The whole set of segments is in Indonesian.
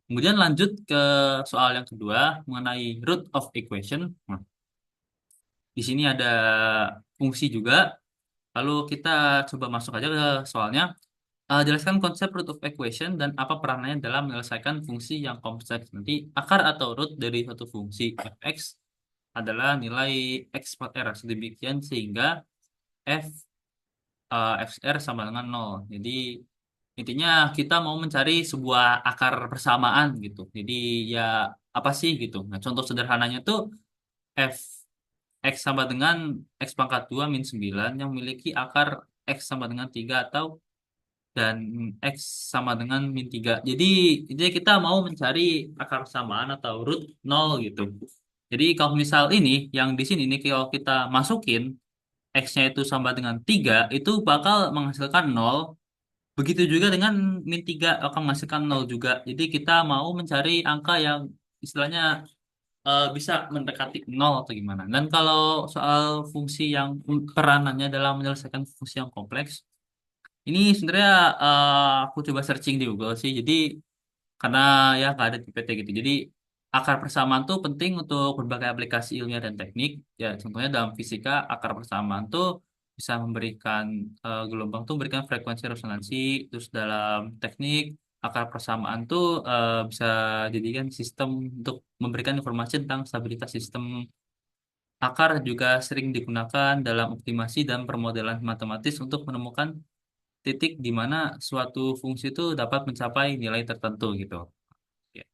Kemudian lanjut ke soal yang kedua mengenai root of equation. Nah, di sini ada fungsi juga. Lalu kita coba masuk aja ke soalnya. Jelaskan konsep root of equation dan apa peranannya dalam menyelesaikan fungsi yang kompleks. Nanti akar atau root dari suatu fungsi fx adalah nilai x per r. Sedemikian sehingga f fr sama dengan nol. Jadi intinya kita mau mencari sebuah akar persamaan gitu. Jadi ya apa sih gitu. Nah, contoh sederhananya tuh f x sama dengan x pangkat 2 min 9 yang memiliki akar x sama dengan 3 atau dan x sama dengan min 3. Jadi kita mau mencari akar persamaan atau root nol gitu. Jadi kalau misal ini yang di sini nih kalau kita masukin x-nya itu sama dengan 3 itu bakal menghasilkan nol. Begitu juga dengan min 3 akan menghasilkan nol juga. Jadi kita mau mencari angka yang istilahnya bisa mendekati nol atau gimana. Dan kalau soal fungsi yang peranannya dalam menyelesaikan fungsi yang kompleks, ini sebenarnya aku coba searching di Google sih. Jadi karena ya nggak ada di PT gitu. Jadi akar persamaan tuh penting untuk berbagai aplikasi ilmiah dan teknik. Ya contohnya dalam fisika akar persamaan tuh bisa memberikan gelombang tuh memberikan frekuensi resonansi. Terus dalam teknik akar persamaan tuh bisa jadikan sistem untuk memberikan informasi tentang stabilitas sistem. Akar juga sering digunakan dalam optimasi dan permodelan matematis untuk menemukan titik di mana suatu fungsi itu dapat mencapai nilai tertentu gitu. Ya.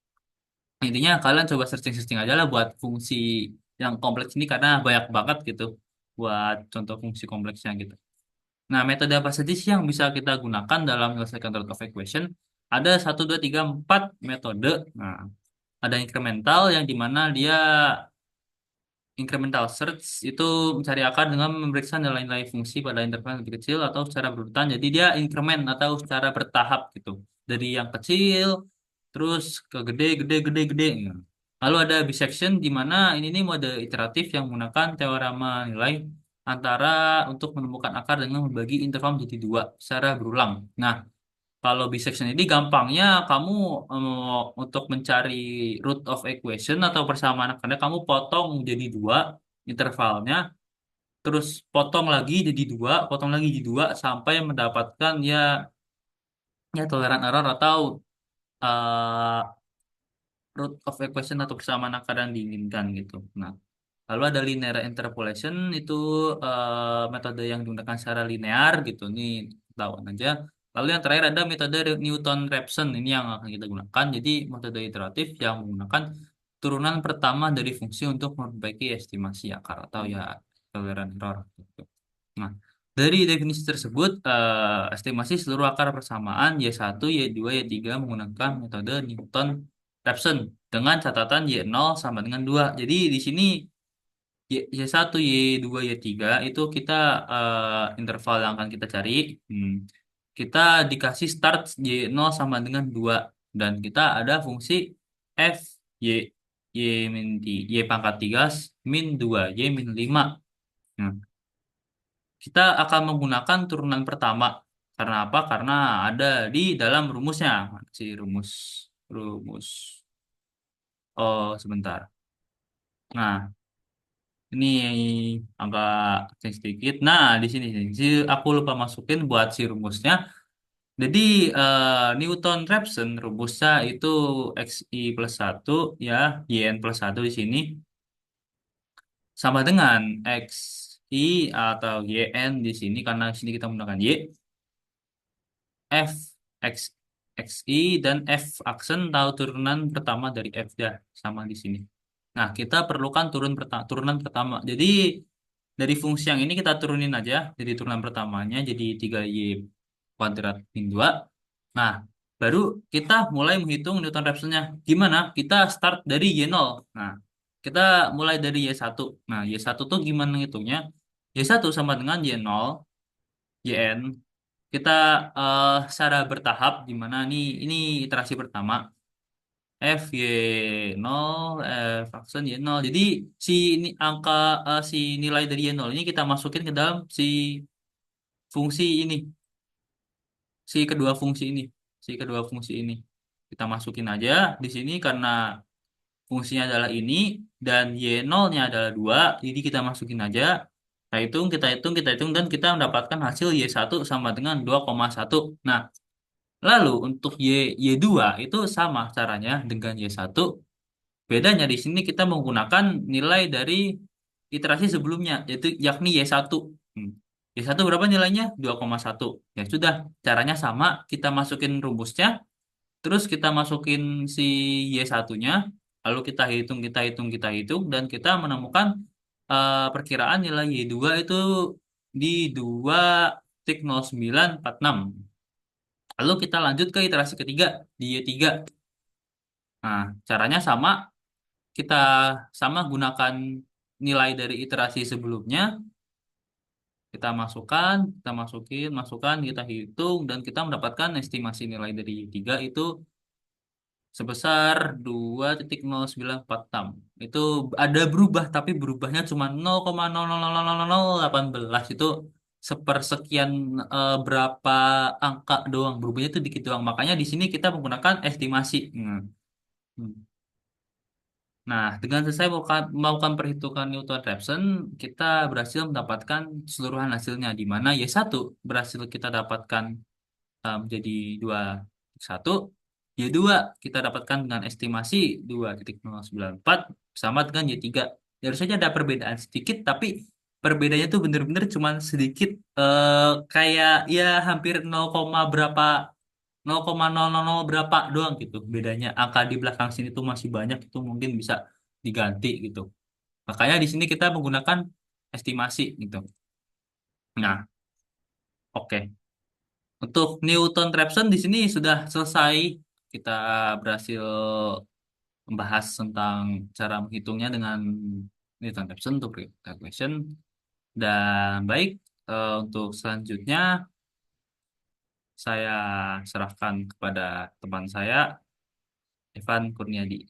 Intinya kalian coba searching-searching aja lah buat fungsi yang kompleks ini karena banyak banget gitu buat contoh fungsi kompleksnya gitu. Nah, metode apa saja sih yang bisa kita gunakan dalam menyelesaikan root of equation? Ada satu, dua, tiga, empat metode. Nah, ada incremental yang dimana dia incremental search itu mencari akar dengan memeriksa nilai-nilai fungsi pada interval yang lebih kecil atau secara berurutan. Jadi dia increment atau secara bertahap gitu. Dari yang kecil terus ke gede, gede, gede, gede. Nah, lalu ada bisection di mana ini nih mode iteratif yang menggunakan teorema nilai antara untuk menemukan akar dengan membagi interval menjadi dua secara berulang. Nah, kalau bisection ini gampangnya kamu untuk mencari root of equation atau persamaan akarnya kamu potong jadi dua intervalnya, terus potong lagi jadi dua, potong lagi jadi dua sampai mendapatkan ya toleran error atau eh, root of equation atau persamaan akar yang diinginkan gitu. Nah, lalu ada linear interpolation itu metode yang digunakan secara linear gitu. Ini tahuan aja. Lalu yang terakhir ada metode Newton-Raphson. Ini yang akan kita gunakan. Jadi metode iteratif yang menggunakan turunan pertama dari fungsi untuk memperbaiki estimasi akar atau ya toleran error gitu. Nah, dari definisi tersebut estimasi seluruh akar persamaan Y1, Y2, Y3 menggunakan metode Newton-Raphson dengan catatan Y0 sama dengan 2. Jadi di sini Y1, Y2, Y3 itu kita interval yang akan kita cari. Hmm. Kita dikasih start Y0 sama dengan 2 dan kita ada fungsi F Y Y min Y pangkat 3 min 2 Y min 5. Nah, kita akan menggunakan turunan pertama. Karena apa? Karena ada di dalam rumusnya. Si rumus rumus. Oh, sebentar. Nah, ini agak kecil sedikit. Nah, di sini aku lupa masukin buat si rumusnya. Jadi Newton-Raphson rumusnya itu XI plus satu ya, YN plus satu di sini sama dengan XI atau YN di sini karena di sini kita menggunakan Y, F X XI dan F aksen tahu turunan pertama dari F dah sama di sini. Nah, kita perlukan turunan pertama. Jadi dari fungsi yang ini kita turunin aja. Jadi turunan pertamanya jadi 3Y kuadrat min 2. Nah, baru kita mulai menghitung Newton Raphson-nya. Gimana? Kita start dari Y0. Nah, kita mulai dari Y1. Nah, Y1 tuh gimana ngitungnya? Y1 sama dengan Y0, YN. Kita secara bertahap gimana nih? Ini iterasi pertama. F Y0 F aksen Y0. Jadi si ini angka si nilai dari Y0 ini kita masukin ke dalam si fungsi ini, si kedua fungsi ini, si kedua fungsi ini. Kita masukin aja di sini karena fungsinya adalah ini dan Y0-nya adalah 2, jadi kita masukin aja. Kita hitung, dan kita mendapatkan hasil Y1 sama dengan 2,1. Nah, lalu untuk Y2 itu sama caranya dengan Y1. Bedanya di sini kita menggunakan nilai dari iterasi sebelumnya, yaitu yakni Y1. Hmm. Y1 berapa nilainya? 2,1. Ya sudah, caranya sama, kita masukin rumusnya, terus kita masukin si Y1-nya, lalu kita hitung, dan kita menemukan perkiraan nilai Y2 itu di 2,0946. Lalu kita lanjut ke iterasi ketiga di Y3. Nah, caranya sama, kita sama gunakan nilai dari iterasi sebelumnya, kita masukkan, kita hitung, dan kita mendapatkan estimasi nilai dari Y3 itu sebesar 2,0946. Itu ada berubah, tapi berubahnya cuma 0,000018. Itu sepersekian berapa angka doang. Berubahnya itu dikit doang. Makanya di sini kita menggunakan estimasi. Hmm. Nah, dengan selesai melakukan perhitungan Newton-Raphson, kita berhasil mendapatkan keseluruhan hasilnya, di mana Y1 berhasil kita dapatkan menjadi 2,1, Y2 kita dapatkan dengan estimasi 2,094 sama dengan Y3. Baru saja ada perbedaan sedikit, tapi perbedaannya tuh bener-bener cuma sedikit, kayak ya hampir 0, berapa, 0,000 berapa doang gitu bedanya. Angka di belakang sini tuh masih banyak, itu mungkin bisa diganti gitu. Makanya di sini kita menggunakan estimasi gitu. Nah, oke. Untuk Newton-Raphson di sini sudah selesai. Kita berhasil membahas tentang cara menghitungnya dengan Newton-Raphson untuk equation. Dan baik, untuk selanjutnya saya serahkan kepada teman saya, Evan Kurniadi.